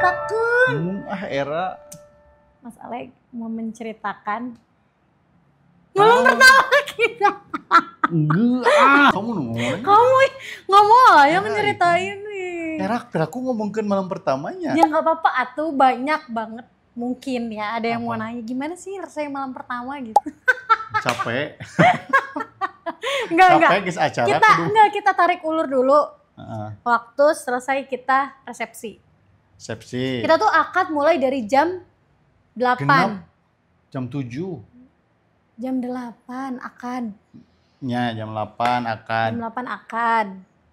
ceritakan. Era. Mas Ale mau menceritakan malam pertama kita. Enggak. Kamu nungguin. Kamu nggak mau yang Era, ceritain nih. Era, aku ngomongin malam pertamanya. Ya nggak apa-apa atuh, banyak banget mungkin ya ada yang Apa? mau nanya gimana sih rasanya malam pertama gitu. Capek. Enggak. Capek guys acara. Kita tarik ulur dulu. Waktu selesai kita resepsi. Resepsi. Kita tuh akad mulai dari jam 8. Genap. Jam 7. Jam 8 akad. Ya, jam 8 akan. Jam 8 akad.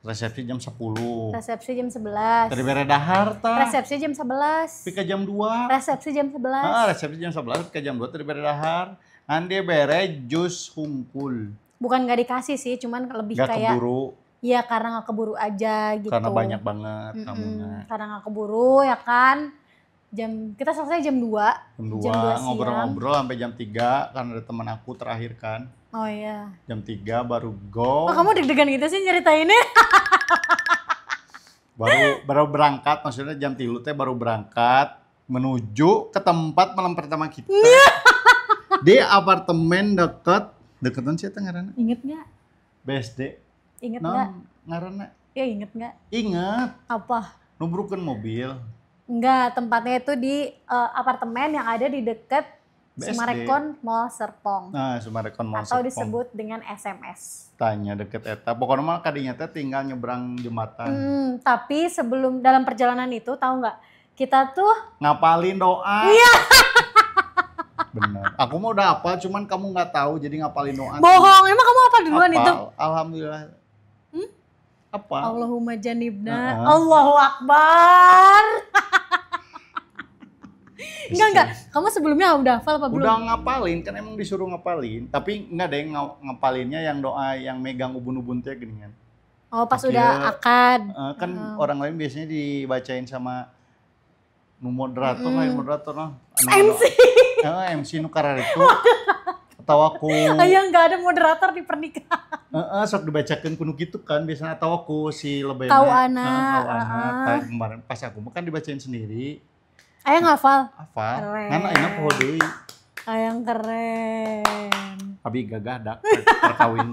Resepsi jam 10. Resepsi jam 11. Dari bere dahar ta. Resepsi jam 11. Pika jam 2. Resepsi jam 11. Resepsi jam 11 pika jam 2 dari bere dahar. Ande bere jus hungkul. Bukan nggak dikasih sih, cuman lebih Gak kayak keburu. iya karena nggak keburu aja gitu. Karena banyak banget kamunya. Karena nggak keburu ya kan. Kita selesai jam 2. Jam 2 Jam 2 ngobrol-ngobrol sampai jam 3 karena ada teman aku terakhir kan. Oh iya. Jam 3 baru go. Oh, kamu deg-degan gitu sih nyeritainnya? baru berangkat, maksudnya jam 3 teh baru berangkat menuju ke tempat malam pertama kita. Di apartemen deketan sih ngaranna. Ingat nggak? BSD. Ingat nggak? Ngaranna. Ya inget nggak? Ingat. Apa? Nubrukeun mobil. Enggak, tempatnya itu di apartemen yang ada di dekat BSD. Sumarekon Mall Serpong. Nah, Sumarekon Mall atau Serpong. disebut dengan SMS. Tanya deket eta. Pokoknya mah kadinya teh tinggal nyebrang jembatan. Tapi sebelum dalam perjalanan itu tahu nggak? Kita tuh Ngapalin doa. Iya. Bener. Aku mah udah hafal, cuman kamu nggak tahu, jadi ngapalin doa. Bohong. Emang kamu apa duluan Hafal. itu? Alhamdulillah. Apa? Allahumma janibna. Allahu Akbar. Enggak. Kamu sebelumnya udah hafal apa belum? Udah ngapalin, kan emang disuruh ngapalin. Tapi enggak ada yang ngapalinnya yang doa yang megang ubun-ubun teh gini kan. Oh, pas udah akad. Kan orang lain biasanya dibacain sama moderator lah, moderator lah. MC. MC nu karar itu. Atau aku. Yang nggak ada moderator di pernikahan. Sok dibacakan kuno gitu kan biasanya, atau aku si lebena. Kau anak. Kemarin pas aku kan dibacain sendiri. Ayang hafal? Hafal. Keren. Karena ini poho deui. Ayang keren. Abi gagah dak perkawin.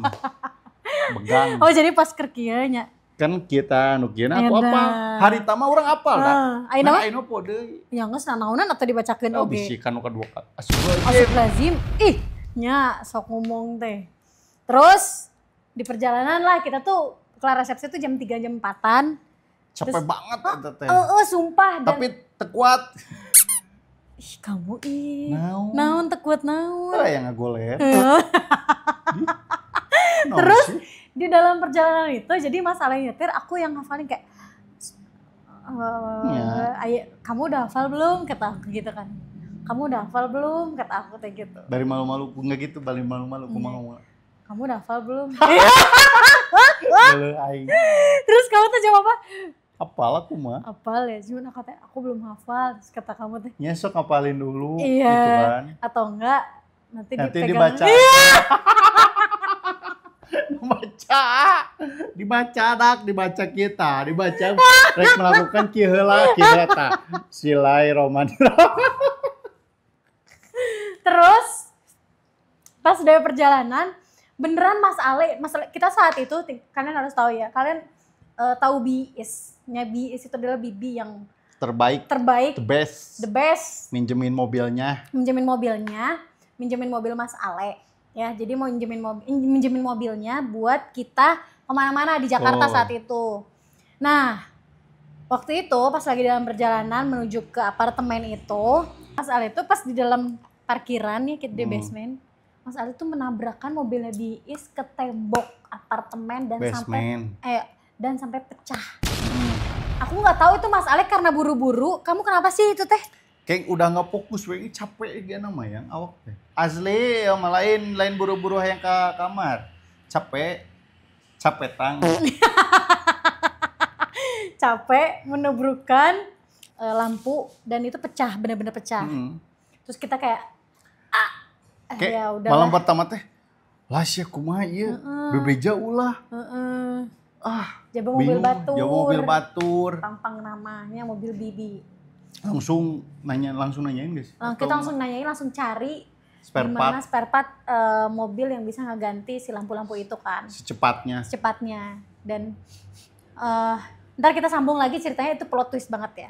Begang. Oh, jadi pas kerkianya. Kan kita nukian aku apa? Hari tama orang apal dak. Ayeuna poho deui. Ya geus nanaonan atau dibacakeun Oh, oge. bisikan nu kadua. Astagfirullahaladzim. Ih, nya sok ngomong teh. Terus di perjalanan lah kita tuh kelar resepsi tuh jam 3 jam 4-an. Capek banget eta teh. Sumpah. Tapi tekuat. Ih, kamu ih. Naon tekuat naon. Yang ngagoler. Terus di dalam perjalanan itu jadi masalah nyetir aku yang hafalin kayak kamu udah hafal belum kata aku gitu kan. Kamu udah hafal belum kata aku kayak gitu. Dari malu-malu enggak gitu, balik malu-malu mau. Kamu udah hafal belum? Aing. Terus kamu tuh jawab apa? Hafal aku mah. Hafal ya, cuman aku belum hafal. Terus kata kamu teh. Nyesok ngapalin dulu iya, gitu kan. Atau enggak nanti dibaca. Iya. dibaca kita, rek melakukan kieu heula ta. Silai Roman. Terus pas dari perjalanan beneran Mas Ale kita saat itu kalian harus tahu ya, kalian tahu BIS-nya. BIS itu adalah bibi yang terbaik, the best. Minjemin mobil Mas Ale ya. Jadi mau minjemin mobilnya buat kita kemana-mana di Jakarta saat itu. Nah, waktu itu pas lagi dalam perjalanan menuju ke apartemen itu, Mas Ale itu pas di dalam parkiran ya di basement, Mas Ali tuh menabrakkan mobilnya BIS ke tembok apartemen dan sampai pecah. Aku nggak tahu itu Mas Ale karena buru-buru. Kamu kenapa sih itu teh? Kayak udah nggak fokus, we capek dia nama yang awak teh. Asli, sama lain buru-buru yang ke kamar. Capek tang. Capek menubrukkan lampu dan itu pecah, benar-benar pecah. Terus kita kayak ya udah. Malam pertama teh, lah sih kumaha ieu? Bebeja ulah. Jago mobil batur. Jago mobil batur. Tampang namanya mobil bibi. Langsung nanyain guys. Kita langsung nanyain, langsung cari Spare gimana part. spare part mobil yang bisa ngeganti si lampu-lampu itu kan. Secepatnya. Dan ntar kita sambung lagi ceritanya, itu plot twist banget ya.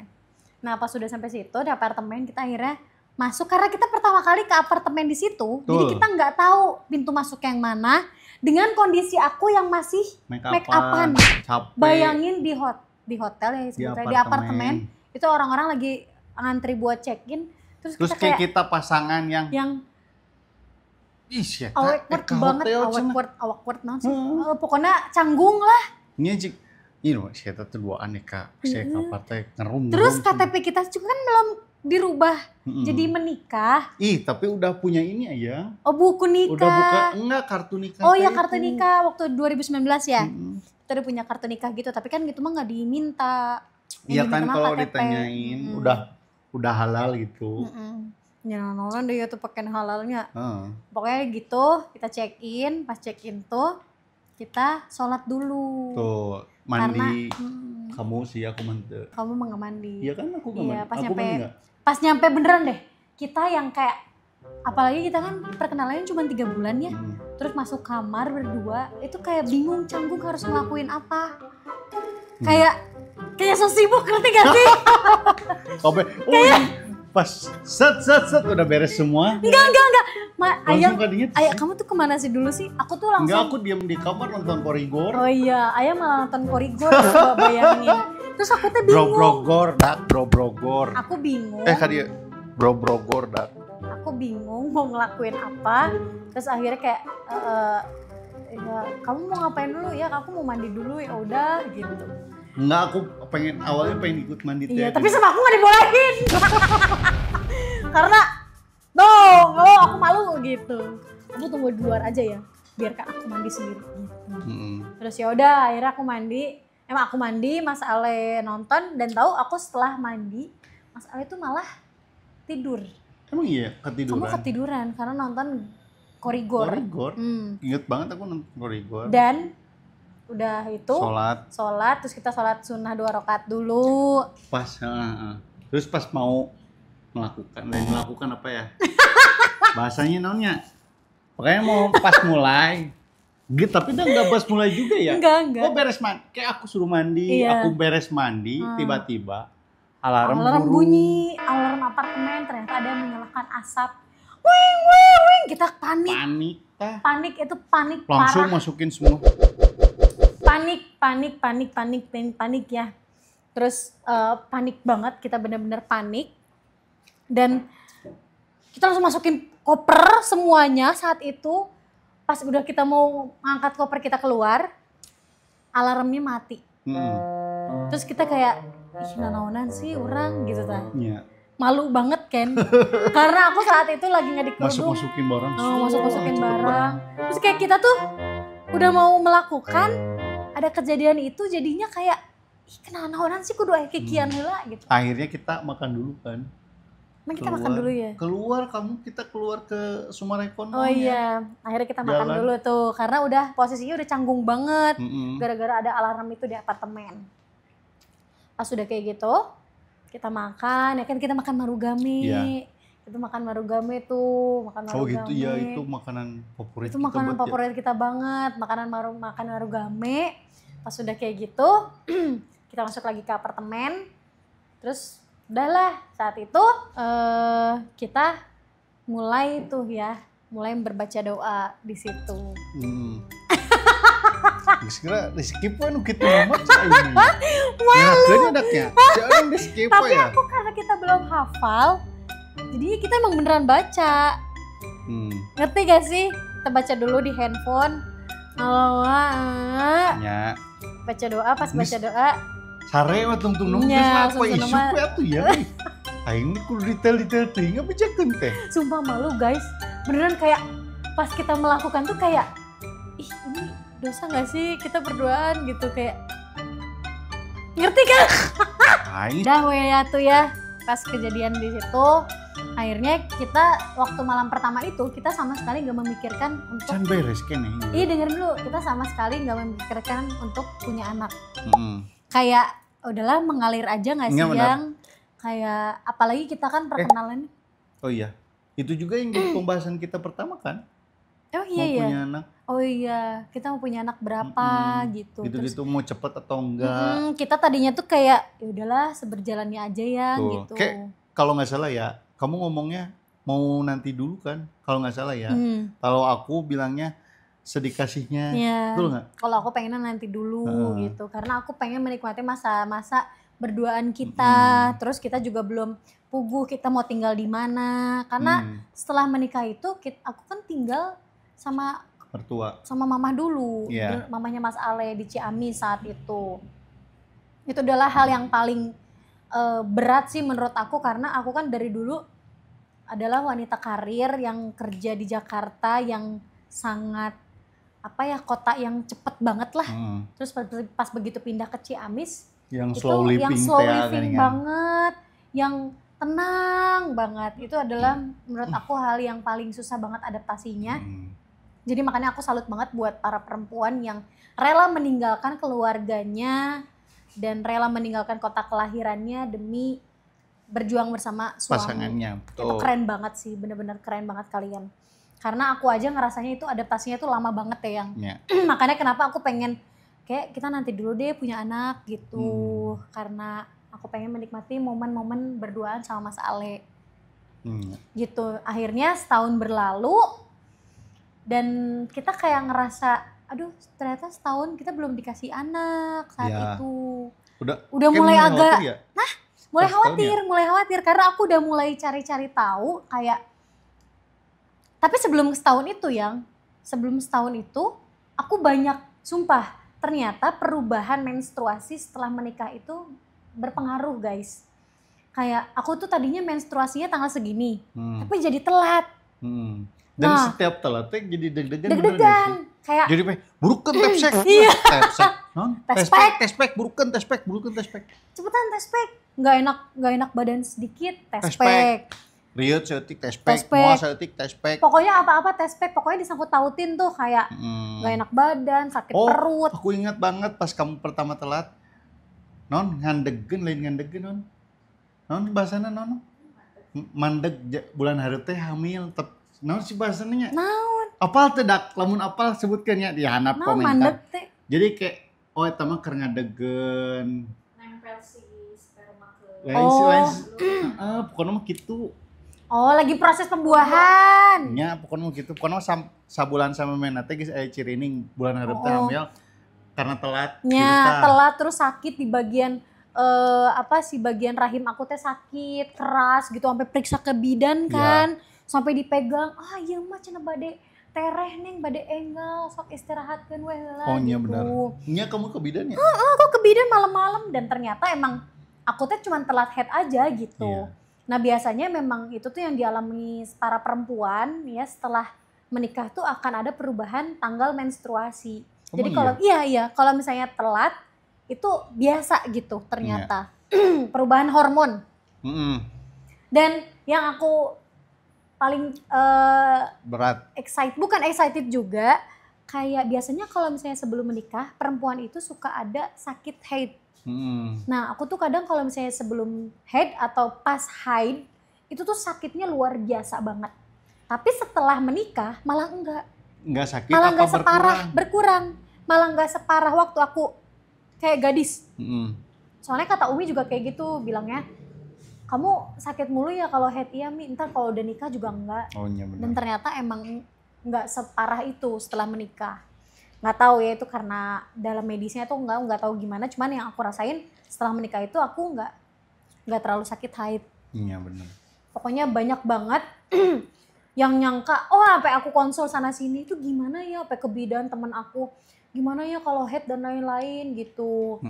Nah pas sudah sampai situ di apartemen, kita akhirnya masuk karena kita pertama kali ke apartemen di situ. Jadi kita nggak tahu pintu masuk yang mana, dengan kondisi aku yang masih make upan. Bayangin di hotel ya sebetulnya, di apartemen itu orang-orang lagi ngantri buat check-in. Terus kita kayak kita pasangan yang awkward banget, awkward nonsen. Pokoknya canggung lah. Ini cik, saya tuh duaan nih kak, saya kapal teh ngerum. Terus KTP kita juga kan belum dirubah jadi menikah. Tapi udah punya ini aja. Oh buku nikah. Udah buka, enggak kartu nikah. Oh ya kartu nikah waktu 2019 ya. Kita udah punya kartu nikah gitu, tapi kan gitu mah nggak diminta. Iya kan kalau ditanyain udah halal gitu. Ya orang deh tuh pakai halalnya. Pokoknya gitu, kita check in, pas check in tuh kita sholat dulu. Tuh, mandi. Karena, kamu sih, aku mandi. Kamu mah nggak mandi. Iya kan aku nggak mandi. Pas nyampe beneran deh, kita yang kayak, apalagi kita kan perkenalannya cuma 3 bulan ya. Terus masuk kamar berdua, itu kayak bingung, canggung harus ngelakuin apa. Kayak so sibuk, ngerti gak sih? Pas set udah beres semua. Enggak. Ayah kamu tuh kemana sih dulu sih? Aku tuh langsung. Enggak, aku diam di kamar nonton Korigor. Oh iya, ayah malah nonton Korigor, coba bayangin. Terus aku tuh bingung. Brogor. Aku bingung. Dia Brogor dak. Aku bingung mau ngelakuin apa. Terus akhirnya kayak ya, kamu mau ngapain dulu? Ya aku mau mandi dulu, ya udah gitu. Enggak, aku awalnya pengen ikut mandi. Iya, tapi sama aku gak dibolehin. Karena aku malu gitu. Aku tunggu di luar aja ya, biarkan aku mandi sendiri gitu. Terus ya udah, akhirnya aku mandi. Mas Ale nonton, dan tahu aku setelah mandi Mas Ale tuh malah tidur. Emang iya ketiduran? Kamu ketiduran karena nonton Korigor. Ingat banget aku nonton Korigor. Dan udah itu sholat, terus kita sholat sunnah 2 rakaat dulu. Terus pas mau melakukan apa ya? Bahasanya naonnya? Pokoknya mau pas mulai. Gitu, tapi udah enggak pas mulai juga ya? Enggak. Oh beres mandi, kayak aku suruh mandi, aku beres mandi, tiba-tiba alarm bunyi, alarm apartemen, ternyata ada yang menyalakan asap. Wing, kita panik. Panik itu panik langsung parah. Masukin semua. Panik ya. Terus panik banget, kita benar-benar panik. Dan kita langsung masukin koper semuanya saat itu. Pas udah kita mau ngangkat koper kita keluar, alarmnya mati. Terus kita kayak, ih nanaonan sih orang gitu kan. Iya. Malu banget kan. Karena aku saat itu lagi nggak di kerudung. Masukin barang. Masukin barang. Terus kayak kita tuh udah mau melakukan, ada kejadian itu jadinya kayak, ih kenapa sih kudu kikian heula gitu. Akhirnya kita makan dulu kan. Emang kita makan dulu ya? Kita keluar ke Sumarekon. Oh iya, akhirnya kita makan dulu tuh. Karena udah posisinya udah canggung banget. Gara-gara ada alarm itu di apartemen. Pas udah kayak gitu, kita makan. Ya kan kita makan marugame. Iya. Kita makan marugame tuh. Oh gitu ya, itu makanan favorit itu kita. Itu makanan favorit kita banget. Makan marugame. Pas udah kayak gitu, kita masuk lagi ke apartemen. Terus udahlah, saat itu kita mulai berbaca doa di situ. Kira skip kan gitu amat ini. Malu. Jangan di skip ya. Tapi aku karena kita belum hafal, jadi kita emang beneran baca. Ngerti gak sih? Kita baca dulu di handphone. Ya. Baca doa, pas baca doa. Sare mah tungtung nunggu apa isu tuh ya. Aing kudu detail teh enggak bejakeun teh. Sumpah malu guys. Beneran kayak pas kita melakukan tuh kayak, ih ini dosa enggak sih kita berduaan gitu kayak. Ngerti kan? Udah ya tuh ya. Pas kejadian di situ, akhirnya kita waktu malam pertama itu kita sama sekali nggak memikirkan untuk. Can beres kene. Iya dengerin dulu, kita sama sekali nggak memikirkan untuk punya anak. Kayak udahlah mengalir aja nggak sih yang Kayak apalagi kita kan perkenalan. Oh iya, itu juga yang jadi pembahasan kita pertama kan? Oh iya Mau ya. punya anak. Oh iya, kita mau punya anak berapa gitu. Terus Gitu-gitu mau cepet atau enggak. kita tadinya tuh kayak ya udahlah seberjalannya aja ya Tuh. gitu. Kayak kalau nggak salah ya, kamu ngomongnya mau nanti dulu kan? Kalau nggak salah ya. Kalau aku bilangnya sedih kasihnya, Ya, betul nggak? kalau aku pengennya nanti dulu gitu, karena aku pengen menikmati masa-masa berduaan kita. Terus kita juga belum puguh kita mau tinggal di mana. Karena setelah menikah itu aku kan tinggal sama Mertua. sama mama dulu, Iya. mamanya Mas Ale di Ciamis saat itu. Itu adalah hal yang paling berat sih menurut aku, karena aku kan dari dulu adalah wanita karir yang kerja di Jakarta yang sangat apa ya, kota yang cepet banget lah. Terus pas begitu pindah ke Ciamis Yang itu slow living, yang slow teh, living kan? banget, yang tenang banget. Itu adalah menurut aku hal yang paling susah banget adaptasinya. Jadi makanya aku salut banget buat para perempuan yang rela meninggalkan keluarganya dan rela meninggalkan kota kelahirannya demi berjuang bersama suami. Pasangannya. Itu keren banget sih, bener-bener keren banget kalian. Karena aku aja ngerasanya itu adaptasinya tuh lama banget ya yang. Makanya kenapa aku pengen kayak kita nanti dulu deh punya anak gitu. Karena aku pengen menikmati momen-momen berduaan sama Mas Ale. Gitu. Akhirnya setahun berlalu dan kita kayak ngerasa aduh ternyata setahun kita belum dikasih anak saat itu. Udah mulai agak ya? mulai khawatir karena aku udah mulai cari-cari tahu kayak. Tapi sebelum setahun itu aku banyak, sumpah ternyata perubahan menstruasi setelah menikah itu berpengaruh guys. Kayak aku tuh tadinya menstruasinya tanggal segini, tapi jadi telat. Dan setiap telatnya jadi deg-degan. Kayak jadi burukan tespek. Tespek, burukan tespek. Cepetan tespek. Nggak enak badan sedikit, tespek. Riut seetik tespek, mua seetik tespek. Pokoknya apa-apa tespek, pokoknya disangkut tautin tuh kayak nggak enak badan, sakit perut. Aku ingat banget pas kamu pertama telat. Non lain ngandegen non bahasana non. Mandeg bulan hari teh hamil. Non si bahasanya. Naon? Apal teh dak lamun apal sebutkeun nya di handap komentar. Mandeg teh. Jadi kayak eta mah keur ngadegen. Nempel si sperma ke. Pokoknya mah gitu. Oh, lagi proses pembuahan. Nya pokoknya gitu. Pokoknya sabulan sama mena teh geus aya cirining bulan hareup teh hamil karena telat. Nya telat terus sakit di bagian bagian rahim aku teh sakit keras gitu sampai periksa ke bidan kan. Sampai dipegang. Ieu mah cenah bade tereh neng bade enggal sok istirahatkeun we heula. Oh nya gitu. benar. Nya kamu ke bidan ya? Aku ke bidan malam-malam dan ternyata emang aku teh cuma telat head aja gitu. Nah biasanya memang itu tuh yang dialami para perempuan ya setelah menikah tuh akan ada perubahan tanggal menstruasi. Jadi kalau kalau misalnya telat itu biasa gitu ternyata perubahan hormon. Dan yang aku paling berat bukan excited juga kayak biasanya kalau misalnya sebelum menikah perempuan itu suka ada sakit haid. Nah aku tuh kadang kalau misalnya sebelum haid atau pas haid itu tuh sakitnya luar biasa banget. Tapi setelah menikah malah enggak sakit, malah enggak separah berkurang. Malah enggak separah waktu aku kayak gadis. Soalnya kata Umi juga kayak gitu bilangnya, kamu sakit mulu ya kalau haid. Iya Mi, ntar kalau udah nikah juga enggak. Dan ternyata emang enggak separah itu setelah menikah. Nggak tahu ya itu karena dalam medisnya tuh nggak tahu gimana, cuman yang aku rasain setelah menikah itu aku nggak terlalu sakit haid. Iya benar. Pokoknya banyak banget yang nyangka sampai aku konsul sana sini itu gimana ya, sampai ke bidan temen aku gimana ya kalau haid dan lain-lain gitu.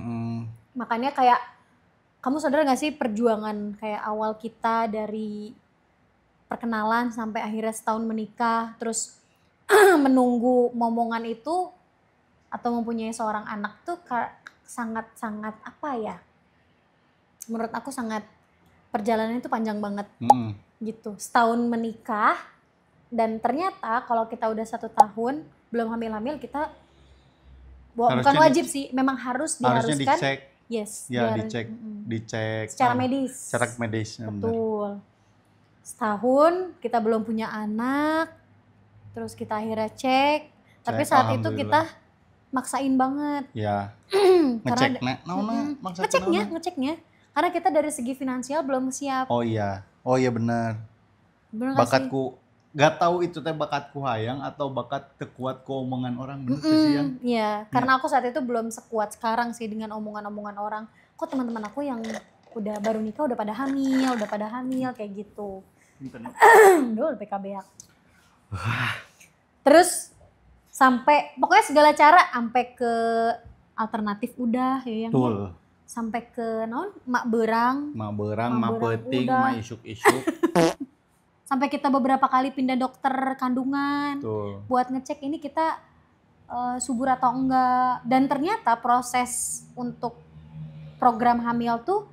Makanya kayak kamu sadar nggak sih perjuangan kayak awal kita dari perkenalan sampai akhirnya setahun menikah terus menunggu momongan itu atau mempunyai seorang anak tuh sangat-sangat apa ya, menurut aku sangat perjalanannya itu panjang banget gitu. Setahun menikah dan ternyata kalau kita udah 1 tahun belum hamil-hamil kita bukan wajib sih, memang diharuskan Yes. Ya biar- dicek, mm-mm. dicek. Secara medis. Secara medis. Ya, benar. Betul. Setahun kita belum punya anak, terus kita akhirnya cek. Tapi Cek, saat itu alhamdulillah. kita maksain banget. Ya. Karena Ngecek nek, ngeceknya. Karena kita dari segi finansial belum siap. Oh iya benar. Bener gak sih? Bakatku gak tahu itu teh bakatku hayang atau bakat tekuat ke omongan orang, bener tuh sih yang. Iya, karena aku saat itu belum sekuat sekarang sih dengan omongan-omongan orang. Kok teman-teman aku yang udah baru nikah udah pada hamil kayak gitu. Dulu PKB ya. Terus sampai pokoknya segala cara sampai ke alternatif udah ya yang Betul. sampai ke mak berang Ma berang, Ma ma berang peting, udah. ma isuk-isuk. sampai kita beberapa kali pindah dokter kandungan Tuh. buat ngecek ini kita subur atau enggak, dan ternyata proses untuk program hamil tuh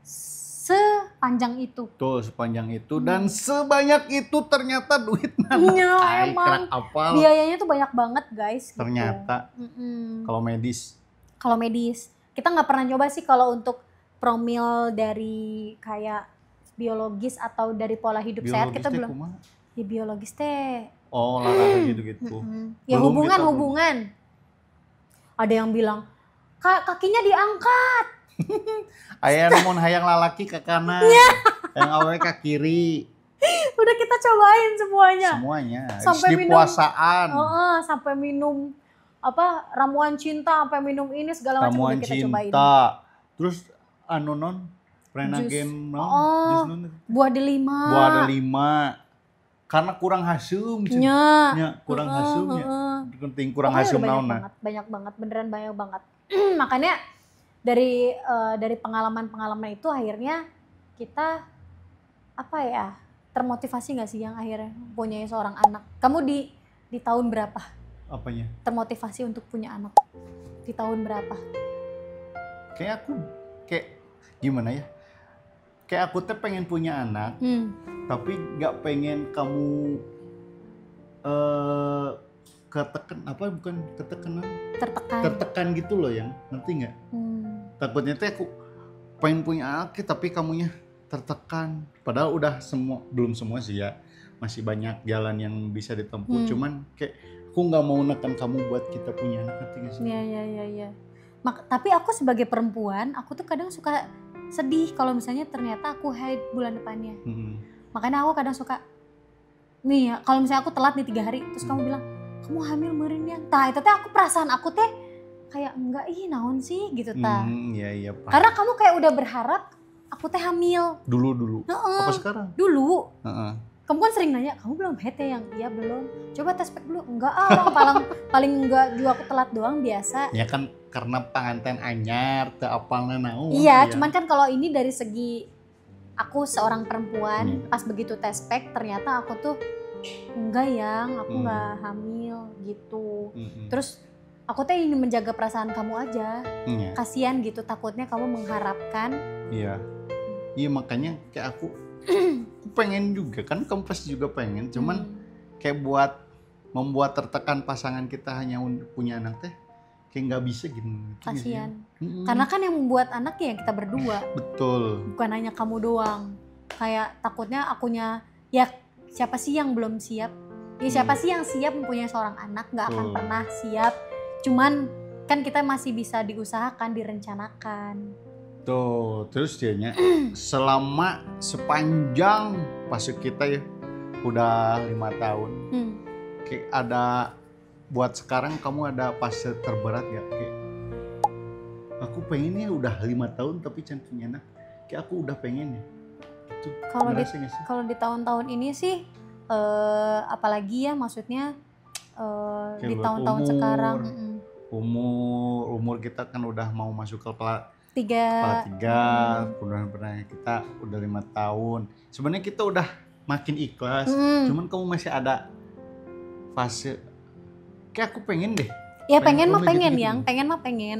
sepanjang itu. Tuh sepanjang itu dan sebanyak itu ternyata duit Iya, Ay, emang. kerak apal. Biayanya tuh banyak banget guys. Gitu. Ternyata kalau medis. Kalau medis kita nggak pernah coba sih kalau untuk promil dari kayak biologis atau dari pola hidup sehat kita teh belum. kumaha? Ya biologis teh. Oh olahraga gitu-gitu. Ya Belum hubungan. Ada yang bilang kakinya diangkat. Aya namun hayang lalaki ke kanan, yang awewe ke kiri. Udah kita cobain semuanya. Semuanya. Sampai Di minum. puasaan. Sampai minum ramuan cinta, sampai minum ini segala macam Ramuan udah kita cobain. cinta. Terus anu non Prenagen non, jus non. Buah delima. Buah ada 5. Karena kurang hasum. Nya. Kurang hasumnya. Penting kurang Pokoknya hasum udah naon. banyak banget, beneran banyak banget. Makanya dari pengalaman-pengalaman itu akhirnya kita termotivasi nggak sih yang akhirnya punya seorang anak. Kamu di tahun berapa Apanya? termotivasi untuk punya anak? Di tahun berapa? Kayak aku gimana ya? Kayak aku teh pengen punya anak, tapi nggak pengen kamu tertekan gitu loh yang, ngerti nggak? Takutnya teh aku pengen punya anak tapi kamunya tertekan. Padahal udah belum semua sih ya, masih banyak jalan yang bisa ditempuh. Cuman kayak aku nggak mau nekan kamu buat kita punya anak, ngerti nggak sih? Iya. Tapi aku sebagai perempuan, aku tuh kadang suka sedih kalau misalnya ternyata aku haid bulan depannya. Makanya aku kadang suka nih ya, kalau misalnya aku telat nih 3 hari, terus kamu bilang kamu hamil meureun ya. Tah itu teh aku perasaan aku teh kayak enggak naon sih gitu tah. Iya Pak. Karena kamu kayak udah berharap aku teh hamil. Dulu. Apa sekarang? Dulu. Kamu kan sering nanya, kamu belum haid ya? Yang iya belum. Coba tes pack dulu. Enggak paling enggak juga aku telat doang biasa. Ya kan karena pengantin anyar teu apalna naon. Iya, cuman kan kalau ini dari segi aku seorang perempuan, pas begitu tes pack ternyata aku tuh enggak aku enggak hamil gitu. Terus aku tuh ingin menjaga perasaan kamu aja. Kasian gitu, takutnya kamu mengharapkan. Iya makanya kayak aku pengen juga kan, kamu pasti juga pengen, cuman kayak buat membuat tertekan pasangan kita hanya punya anak teh kayak nggak bisa gitu. Kasian. Karena kan yang membuat anak ya kita berdua. Betul. Bukan hanya kamu doang. Kayak takutnya akunya, ya siapa sih yang belum siap? Ya siapa sih yang siap mempunyai seorang anak? Nggak akan pernah siap. Cuman kan kita masih bisa diusahakan, direncanakan. Tuh, terus dianya selama sepanjang fase kita ya udah 5 tahun. Kayak ada buat sekarang kamu ada fase terberat gak? Kayak aku pengennya udah 5 tahun tapi can punya anak. Kayak aku udah pengen ya. Itu kalau di tahun-tahun ini sih apalagi ya maksudnya di tahun-tahun sekarang umur kita kan udah mau masuk ke kepala 3, benar-benar kita udah 5 tahun. Sebenarnya kita udah makin ikhlas, cuman kamu masih ada fase kayak aku pengen deh. Ya pengen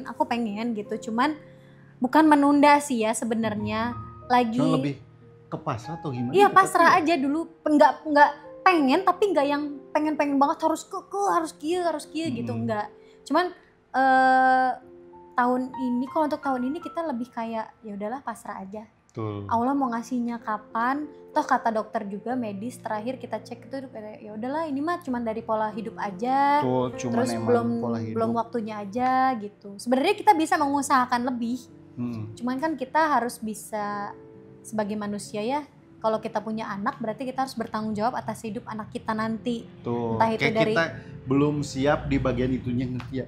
aku pengen gitu. Cuman bukan menunda sih ya sebenarnya. Lagi cuman lebih ke pasrah atau gimana? Iya pasrah aja dulu, enggak pengen tapi enggak yang pengen banget harus kieu gitu, enggak. Cuman kalau untuk tahun ini kita lebih kayak ya udahlah pasrah aja. Betul. Allah mau ngasihnya kapan? Toh kata dokter juga medis terakhir kita cek itu ya udahlah ini mah cuma dari pola hidup aja. Tuh, cuman terus pola hidup. belum waktunya aja gitu. Sebenarnya kita bisa mengusahakan lebih. Cuman kan kita harus bisa sebagai manusia ya. Kalau kita punya anak berarti kita harus bertanggung jawab atas hidup anak kita nanti. Tuh, entah itu kayak dari kita belum siap di bagian itunya ngerti ya.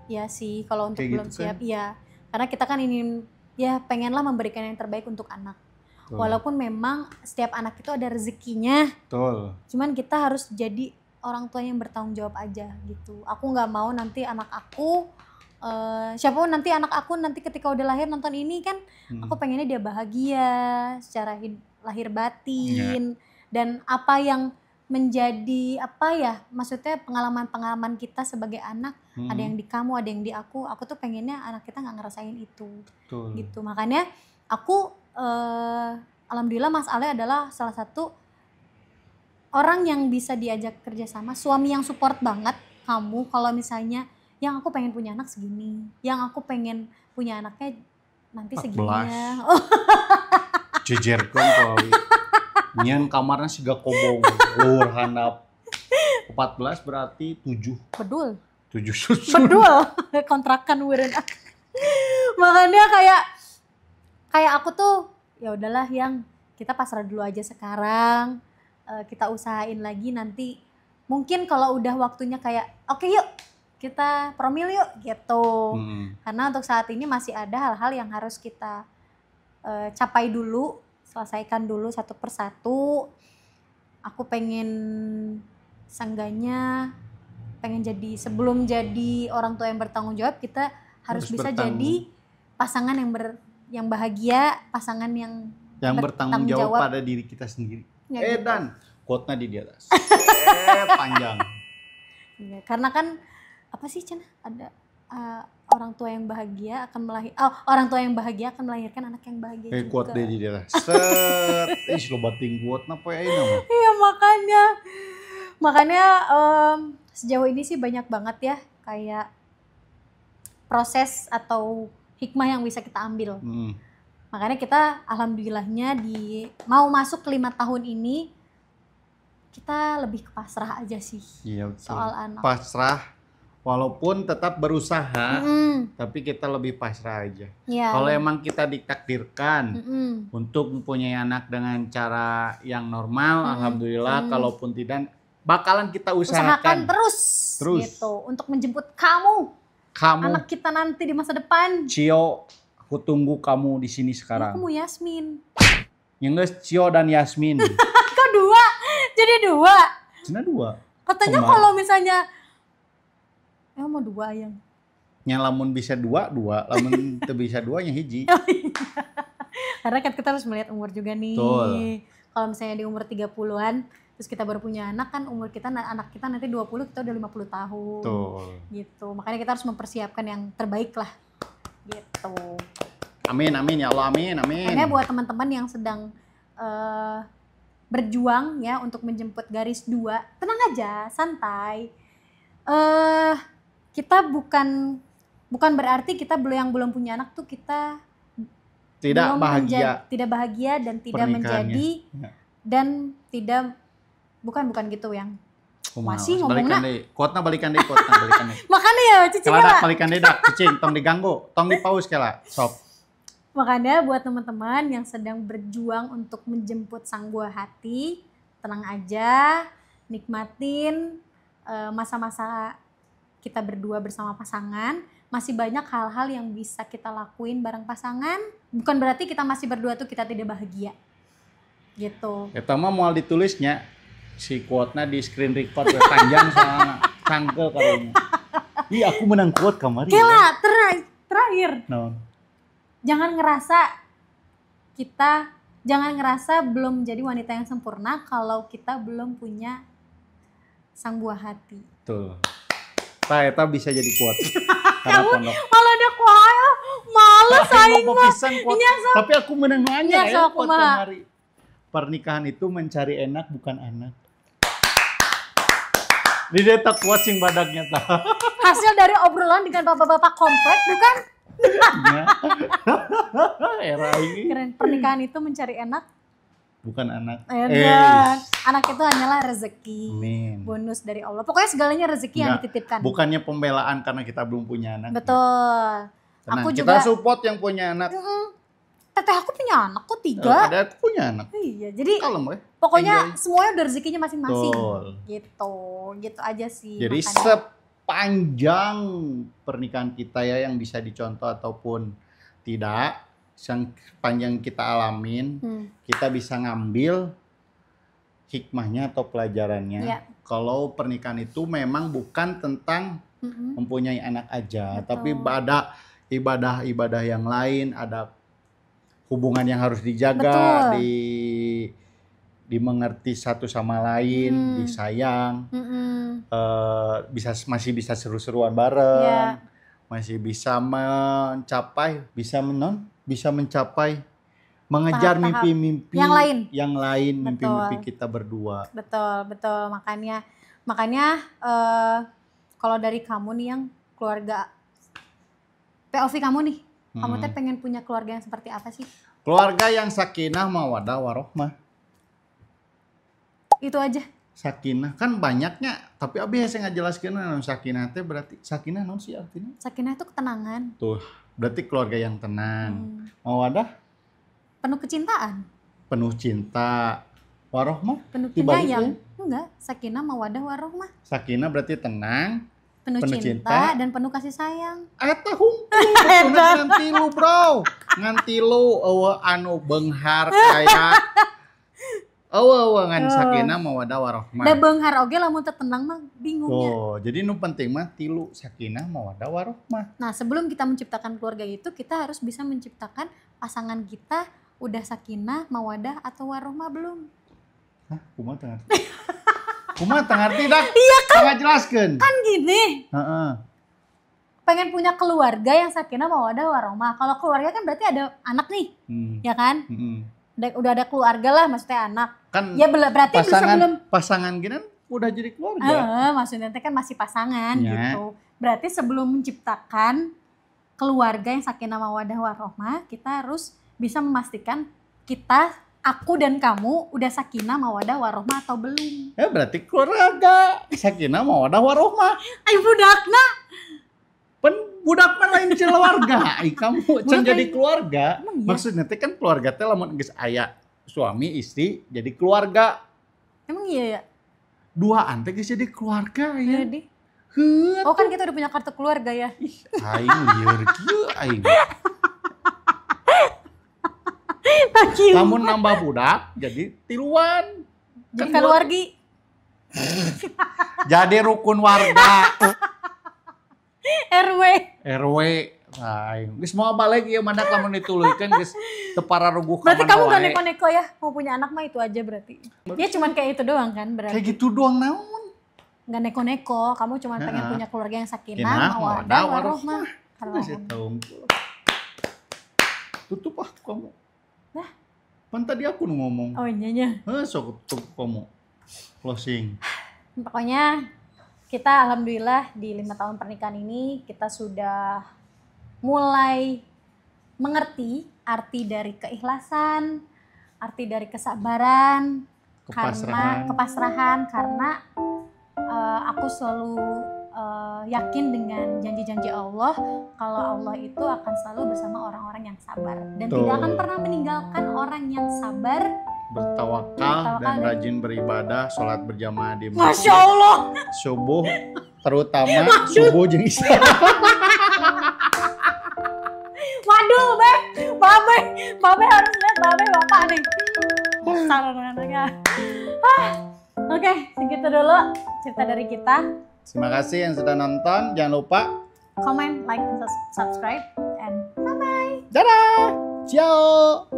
Ya sih, kalau untuk kayak belum gitu siap kan? ya. Karena kita kan ingin ya pengenlah memberikan yang terbaik untuk anak. Betul. Walaupun memang setiap anak itu ada rezekinya. Betul. Cuman kita harus jadi orang tua yang bertanggung jawab aja gitu. Aku nggak mau nanti anak aku siapapun nanti anak aku nanti ketika udah lahir nonton ini kan aku pengennya dia bahagia secara lahir batin dan apa yang menjadi maksudnya pengalaman kita sebagai anak ada yang di kamu ada yang di aku tuh pengennya anak kita nggak ngerasain itu. Betul. Gitu makanya aku alhamdulillah Mas Ale adalah salah satu orang yang bisa diajak kerjasama, suami yang support banget kamu kalau misalnya yang aku pengen punya anak segini, yang aku pengen punya anaknya nanti segini ya. Jejerkan kalau nyen kamarnya sih gak kobong, luar handap 14 berarti 7. Bedul. 7 susun. Bedul, kontrakan weureun. Makanya kayak aku tuh ya udahlah yang kita pasrah dulu aja sekarang, kita usahain lagi nanti. Mungkin kalau udah waktunya kayak oke, yuk kita promil yuk gitu. Karena untuk saat ini masih ada hal-hal yang harus kita capai dulu, selesaikan dulu satu persatu. Aku pengen seenggaknya sebelum jadi orang tua yang bertanggung jawab kita harus bisa jadi pasangan yang bahagia, pasangan yang bertanggung jawab pada diri kita sendiri. Ya, gitu. Dan quote-nya di atas. Panjang. Ya, karena kan apa sih Cina ada orang tua yang bahagia akan melahirkan anak yang bahagia juga. Quote deh di atas. Set, lo bating quote napa ya ini mah. Iya makanya sejauh ini sih banyak banget ya kayak proses atau hikmah yang bisa kita ambil. Makanya kita alhamdulillahnya mau masuk ke 5 tahun ini kita lebih ke pasrah aja sih. Iya, betul. Soal anak. Pasrah walaupun tetap berusaha, tapi kita lebih pasrah aja. Ya, kalau emang kita ditakdirkan untuk mempunyai anak dengan cara yang normal, alhamdulillah. Kalaupun tidak, bakalan kita usahakan terus gitu untuk menjemput kamu anak kita nanti di masa depan. Cio, aku tunggu kamu di sini sekarang. Aku mau Yasmin. Yang Cio dan Yasmin. Kok 2? Jadi 2. Cina 2. Katanya kalau misalnya mau 2 yang. Yang lamun bisa 2, lamun teu bisa 2 yang hiji. Karena kan kita harus melihat umur juga nih. Kalau misalnya di umur 30-an terus kita baru punya anak kan anak kita nanti 20 kita udah 50 tahun. Gitu. Makanya kita harus mempersiapkan yang terbaik lah. Gitu. Amin ya Allah, amin. Makanya buat teman-teman yang sedang berjuang ya untuk menjemput garis 2, tenang aja, santai. Kita bukan berarti kita yang belum punya anak tuh kita tidak bahagia dan tidak menjadi dan tidak bukan gitu yang masih ngomongnya balikan deh. Makanya ya cicing lah balikan deh dak cicing tong diganggu tong di pause kala sok. Makanya buat teman-teman yang sedang berjuang untuk menjemput sang buah hati, tenang aja, nikmatin masa-masa kita berdua bersama pasangan. Masih banyak hal-hal yang bisa kita lakuin bareng pasangan. Bukan berarti kita masih berdua tuh kita tidak bahagia. Gitu. Eta mah moal ditulisnya si quote-na di screen record panjang soalnya cangkel karunya. Ih aku menang quote kamari. Kela terakhir. No. Jangan ngerasa belum menjadi wanita yang sempurna kalau kita belum punya sang buah hati. Tuh. Eta bisa jadi quote. Kamu malah ada kuaya, males aing mah. Tapi aku menang nanya ya quote kamari. Pernikahan itu mencari enak bukan anak. Di data quote sing badagnya tah. Hasil dari obrolan dengan bapak-bapak komplek bukan? Era ini. Keren. Pernikahan itu mencari enak. Bukan anak. Anak itu hanyalah rezeki. Amin. Bonus dari Allah. Pokoknya segalanya rezeki yang dititipkan. Bukannya pembelaan karena kita belum punya anak. Betul. Tenang, Aku kita juga support yang punya anak. Teteh aku punya anak kok 3. Ada aku punya anak. Iya, jadi kalem we. pokoknya Enjoy. semuanya udah rezekinya masing-masing. Betul. Gitu aja sih. Jadi makanya. sepanjang pernikahan kita ya yang bisa dicontoh ataupun tidak, yang sepanjang kita alamin, kita bisa ngambil hikmahnya atau pelajarannya. Ya. Kalau pernikahan itu memang bukan tentang mempunyai anak aja, Betul. tapi ada ibadah-ibadah yang lain, ada hubungan yang harus dijaga, Betul. dimengerti satu sama lain, disayang, masih bisa seru-seruan bareng, masih bisa mencapai, mengejar Tahap-tahap mimpi-mimpi yang lain, mimpi-mimpi kita berdua. Betul. Makanya kalau dari kamu nih yang keluarga POV kamu nih, kamu teh pengen punya keluarga yang seperti apa sih? Keluarga yang sakinah, mawadah, warohmah. Itu aja. Sakinah kan banyaknya, tapi abi saya nggak jelaskan non sakinah teh berarti sakinah non sih artinya? Sakinah itu ketenangan. Tuh, berarti keluarga yang tenang. Mawadah? Penuh kecintaan. Penuh cinta. Warohmah? Penuh Dibalik penyayang. ya? Enggak, sakinah, mawadah, warohmah. Sakinah berarti tenang. Penuh cinta dan penuh kasih sayang. Eta hungkul, nganti lu bro. Nganti lu anu benghar kayak ngan sakinah mawadah warohmah. Da beunghar oge lamun teu tenang mah bingungnya. Oh, jadi nu penting mah tilu sakinah mawadah warohmah. Nah, sebelum kita menciptakan keluarga itu, kita harus bisa menciptakan pasangan kita udah sakinah, mawadah atau warohmah belum? Hah, kumaha teu ngarti? Kumaha teu ngarti dak? Iya kan? Tengah jelaskeun. Kan gini. Heeh. Pengen punya keluarga yang sakinah, mawadah, warohmah. Kalau keluarga kan berarti ada anak nih. Ya kan? Udah ada keluarga lah, maksudnya anak. Kan ya berarti pasangan gini udah jadi keluarga. Maksudnya kan masih pasangan ya. gitu. Berarti sebelum menciptakan keluarga yang sakinah mawaddah warohmah, kita harus bisa memastikan aku dan kamu udah sakinah mawaddah warohmah atau belum. Ya berarti keluarga sakinah mawaddah warohmah. Ay budakna. Budak mah lain keluarga. Kamu can jadi keluarga. Iya? Maksudnya teh kan keluarga teh lamun geus aya suami istri jadi keluarga. Emang iya ya? Duaan teh geus jadi keluarga ya. Jadi. Oh kan kita udah punya kartu keluarga ya. Aing lieur kieu aing. Lamun nambah budak jadi tiluan. Jadi keluargi. Jadi rukun warga. RW. Aing geus mau balik ieu mandak lamun dituluykeun geus teu pararuguh ka Berarti mana kamu wae. gak neko-neko ya, mau punya anak mah itu aja berarti. Ya cuman kayak itu doang kan berarti. Kayak gitu doang naon? Gak neko-neko, kamu cuman pengen punya keluarga yang sakinah, Sakinah, mawaddah, mawaddah, warohmah. Masih tahu. Tutup kamu. Nah. Kan tadi aku ngomong. Oh iya. Sok tutup kamu. Closing. Pokoknya kita alhamdulillah di 5 tahun pernikahan ini kita sudah mulai mengerti arti dari keikhlasan, arti dari kesabaran, kepasrahan karena aku selalu yakin dengan janji-janji Allah kalau Allah itu akan selalu bersama orang-orang yang sabar dan tidak akan pernah meninggalkan orang yang sabar, bertawakal dan rajin beribadah, sholat berjamaah di masjid. Masya Allah. Subuh, terutama subuh jeung isya. Waduh, Babe harus lihat Babe Bapak nih. Sarannya. Oke, segitu dulu cerita dari kita. Terima kasih yang sudah nonton. Jangan lupa Comment, like, and subscribe. And bye-bye. dadah. Ciao.